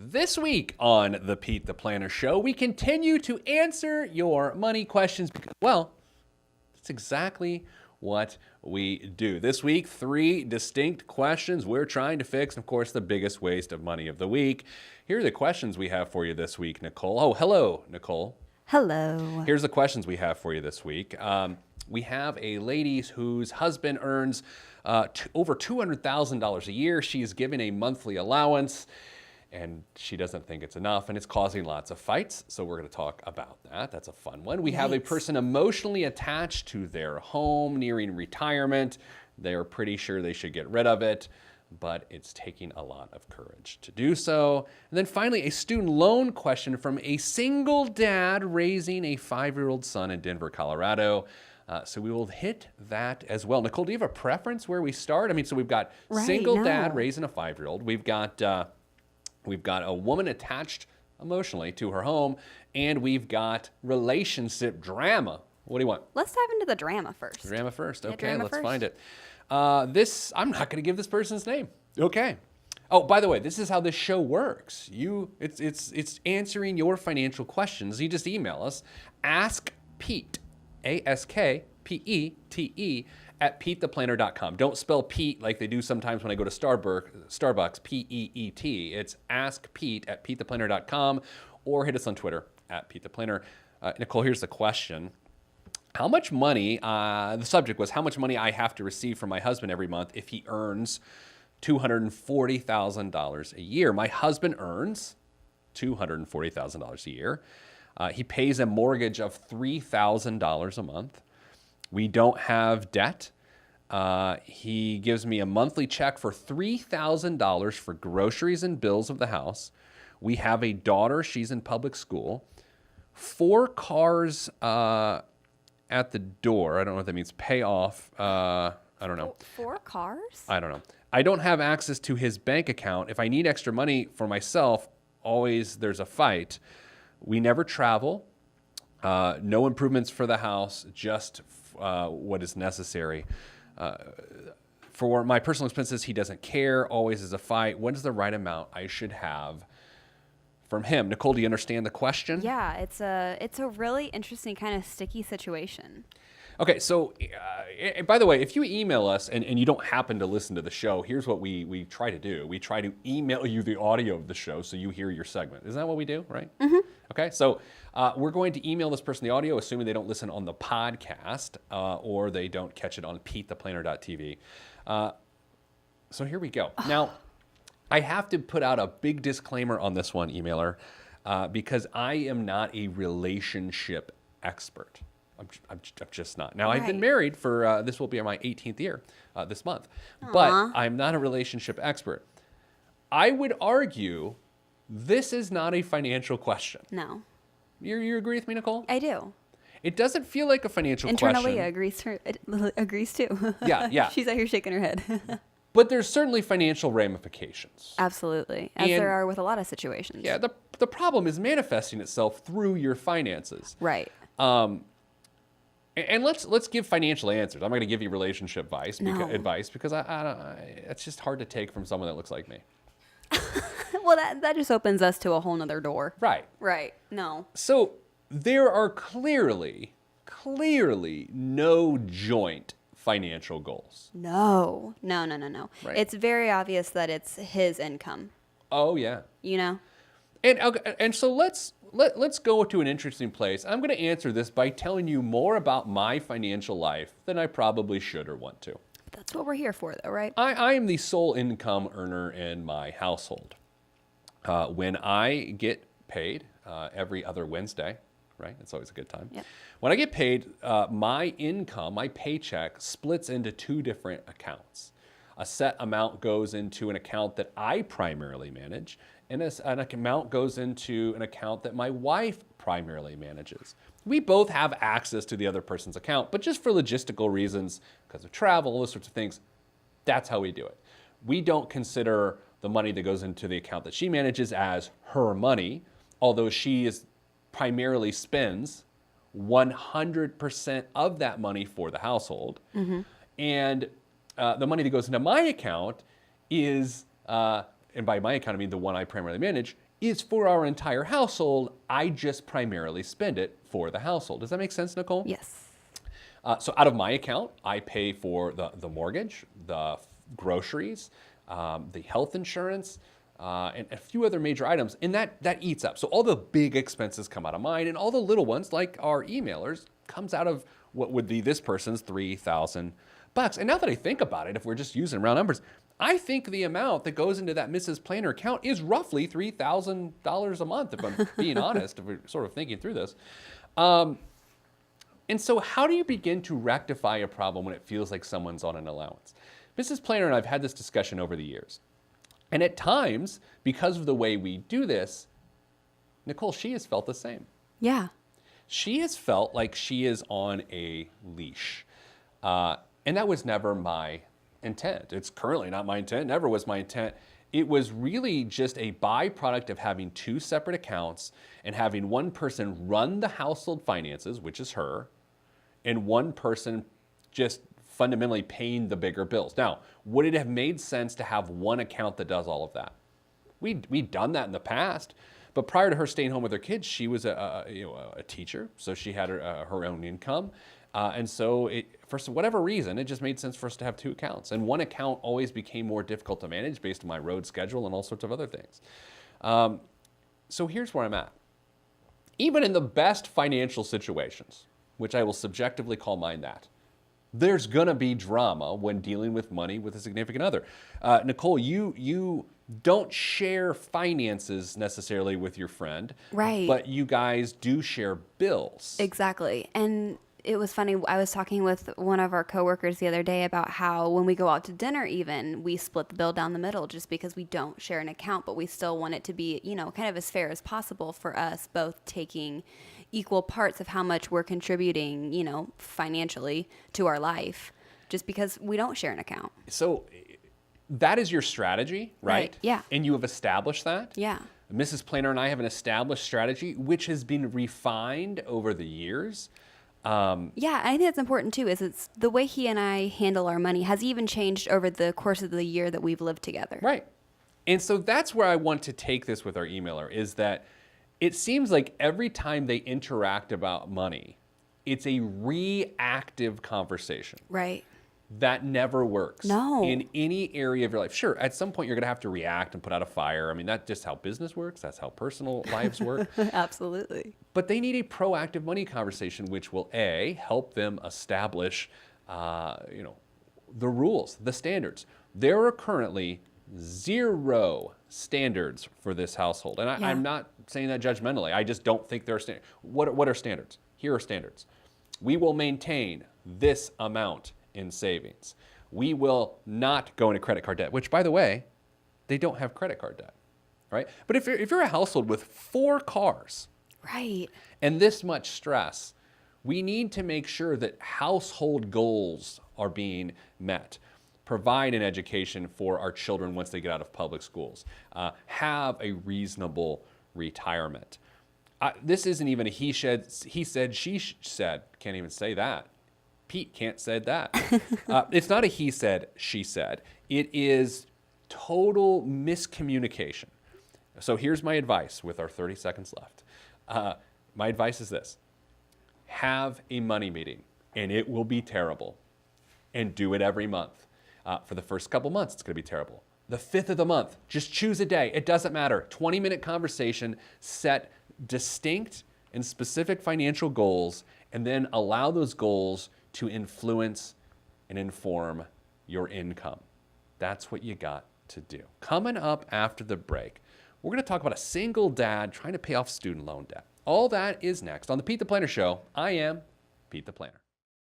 This week on the Pete the Planner Show, we continue to answer your money questions because, well, that's exactly what we do. This week, 3 distinct questions we're trying to fix, and of course, the biggest waste of money of the week. Here are the questions we have for you this week, Nicole. Oh, hello, Nicole. Hello. Here's the questions we have for you this week. We have a lady whose husband earns over $200,000 a year. She is given a monthly allowance, and she doesn't think it's enough, and it's causing lots of fights. So we're going to talk about that. That's a fun one. We have a person emotionally attached to their home, nearing retirement. They are pretty sure they should get rid of it, but it's taking a lot of courage to do so. And then finally, a student loan question from a single dad raising a 5-year-old son in Denver, Colorado. So we will hit that as well. Nicole, do you have a preference where we start? I mean, so we've got single dad raising a 5-year-old. We've got a woman attached emotionally to her home, and we've got relationship drama. What do you want? Let's dive into the drama first. Drama first. Okay, drama let's first. find it. I'm not going to give this person's name. Okay. Oh, by the way, this is how this show works. It's answering your financial questions. You just email us, askpete, ASKPETE, at PeteThePlanner.com. Don't spell Pete like they do sometimes when I go to Starbucks, P-E-E-T. It's askpete at PeteThePlanner.com, or hit us on Twitter at PeteThePlanner. Nicole, here's the question. How much money, the subject was how much money I have to receive from my husband every month if he earns $240,000 a year. My husband earns $240,000 a year. He pays a mortgage of $3,000 a month. We don't have debt. He gives me a monthly check for $3,000 for groceries and bills of the house. We have a daughter. She's in public school. 4 cars at the door. I don't know what that means. Pay off. I don't know. 4 cars? I don't know. I don't have access to his bank account. If I need extra money for myself, always there's a fight. We never travel. No improvements for the house, just what is necessary. For my personal expenses, he doesn't care. Always is a fight. What is the right amount I should have from him? Nicole, do you understand the question? Yeah, it's a really interesting kind of sticky situation. Okay, so by the way, if you email us and you don't happen to listen to the show, here's what we try to do. We try to email you the audio of the show so you hear your segment. Isn't that what we do, right? Mm-hmm. Okay, so we're going to email this person the audio, assuming they don't listen on the podcast or they don't catch it on PeteThePlanner.tv. So here we go. Now, I have to put out a big disclaimer on this one, emailer, because I am not a relationship expert. I'm just not. Now, I've been married for, this will be my 18th year this month, but I'm not a relationship expert. I would argue this is not a financial question. No. You agree with me, Nicole? I do. It doesn't feel like a financial Internally, question. agrees too. Yeah. She's out here shaking her head. But there's certainly financial ramifications. Absolutely. As there are with a lot of situations. Yeah, the problem is manifesting itself through your finances. Right. And let's give financial answers. I'm not going to give you relationship advice because it's just hard to take from someone that looks like me. Well, that just opens us to a whole nother door. Right. Right. No. So there are clearly no joint financial goals. No. Right. It's very obvious that it's his income. Oh yeah. You know? And so let's go to an interesting place. I'm going to answer this by telling you more about my financial life than I probably should or want to. That's what we're here for, though, right? I am the sole income earner in my household. When I get paid every other Wednesday, right? It's always a good time. Yep. When I get paid, my income, my paycheck splits into 2 different accounts. A set amount goes into an account that I primarily manage, and an amount goes into an account that my wife primarily manages. We both have access to the other person's account, but just for logistical reasons, because of travel, all those sorts of things, that's how we do it. We don't consider the money that goes into the account that she manages as her money, although she primarily spends 100% of that money for the household. Mm-hmm. And the money that goes into my account is and by my account, I mean the one I primarily manage, is for our entire household. I just primarily spend it for the household. Does that make sense, Nicole? Yes. So out of my account, I pay for the mortgage, the groceries, the health insurance, and a few other major items, and that eats up. So all the big expenses come out of mine, and all the little ones, like our emailers, comes out of what would be this person's $3,000. And now that I think about it, if we're just using round numbers, I think the amount that goes into that Mrs. Planner account is roughly $3,000 a month, if I'm being honest, if we're sort of thinking through this. And so how do you begin to rectify a problem when it feels like someone's on an allowance? Mrs. Planner and I have had this discussion over the years. And at times, because of the way we do this, Nicole, she has felt the same. Yeah. She has felt like she is on a leash. And that was never my intent. It's currently not my intent, never was my intent. It was really just a byproduct of having two separate accounts and having one person run the household finances, which is her, and one person just fundamentally paying the bigger bills. Now, would it have made sense to have one account that does all of that? We'd done that in the past, but prior to her staying home with her kids, she was a teacher, so she had her own income. And so for whatever reason, it just made sense for us to have two accounts. And one account always became more difficult to manage based on my road schedule and all sorts of other things. So here's where I'm at. Even in the best financial situations, which I will subjectively call mine that, there's gonna be drama when dealing with money with a significant other. Nicole, you don't share finances necessarily with your friend, Right. but you guys do share bills. Exactly. And it was funny. I was talking with one of our coworkers the other day about how when we go out to dinner, even we split the bill down the middle just because we don't share an account, but we still want it to be, kind of as fair as possible for us, both taking equal parts of how much we're contributing, financially to our life, just because we don't share an account. So that is your strategy, right? Yeah. And you have established that? Yeah. Mrs. Planner and I have an established strategy, which has been refined over the years. Yeah, I think that's important too, is it's the way he and I handle our money has even changed over the course of the year that we've lived together. Right. And so that's where I want to take this with our emailer, is that it seems like every time they interact about money, it's a reactive conversation. Right. That never works. No. In any area of your life. Sure, at some point you're going to have to react and put out a fire. I mean, that's just how business works. That's how personal lives work. Absolutely. But they need a proactive money conversation, which will, A, help them establish, the rules, the standards. There are currently 0 standards for this household. And I'm not saying that judgmentally. I just don't think there are standards. What are standards? Here are standards. We will maintain this amount in savings. We will not go into credit card debt, which, by the way, they don't have credit card debt, right? But if you're a household with 4 cars, Right. and this much stress, we need to make sure that household goals are being met. Provide an education for our children once they get out of public schools. Have a reasonable retirement. This isn't even a he said, she said. Can't even say that. Pete can't say that. It's not a he said, she said. It is total miscommunication. So here's my advice with our 30 seconds left. My advice is this. Have a money meeting, and it will be terrible. And do it every month. For the first couple months, it's going to be terrible. The 5th of the month, just choose a day. It doesn't matter. 20-minute conversation, set distinct and specific financial goals, and then allow those goals to influence and inform your income. That's what you got to do. Coming up after the break, we're going to talk about a single dad trying to pay off student loan debt. All that is next on the Pete the Planner Show. I am Pete the Planner.